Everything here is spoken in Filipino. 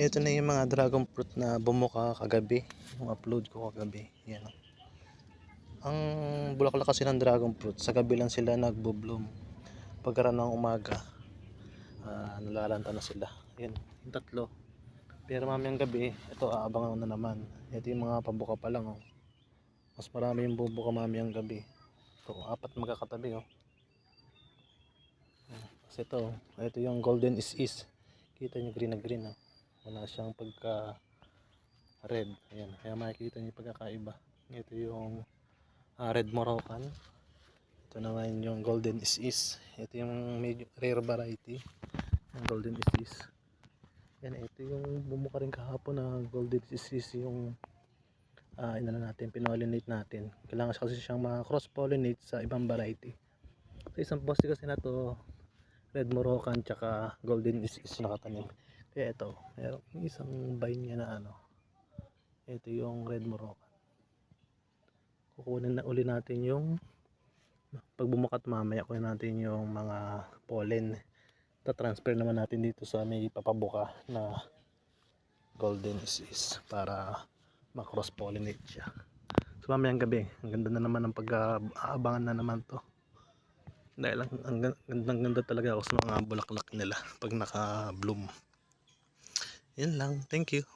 Ito na yung mga dragon fruit na bumuka kagabi. Yung upload ko kagabi. Yan. Ang bulaklak kasi ng dragon fruit, sa gabi lang sila nagbo-bloom. Pagkaroon ng umaga, nalalanta na sila. Yan, yung tatlo. Pero mamayang gabi, ito aabangan na naman. Ito yung mga pabuka pa lang. Oh. Mas marami yung bubuka mamayang gabi. Ito, apat magkakatabi. Oh. Kasi ito yung golden is. Kita nyo green na green. Oh. Wala siyang pagka red. Ayan, kaya makikita niyo pagkakaiba. Ito yung red Moroccan. Ito naman yung golden is. Ito yung medyo rare variety ng golden is. Yan, ito yung bumuka rin kahapon na golden is yung inano natin, pinollinate natin. Kailangan kasi siyang ma-cross pollinate sa ibang variety. Sa isang poste kasi na to, red Moroccan tsaka golden is nakatanim. Kaya ito, mayroong isang vine niya na ito yung red Moroccan. Kukunin na uli natin yung pag bumukat mamaya, kunin natin yung mga pollen. Ta-transfer naman natin dito sa may papabuka na golden is para ma-cross pollinate siya. So mamayang gabi, ang ganda na naman ng pag-aabangan na naman to. Dahil ang ganda talaga ako sa mga bulaklak nila pag naka-bloom. Yan lang, thank you.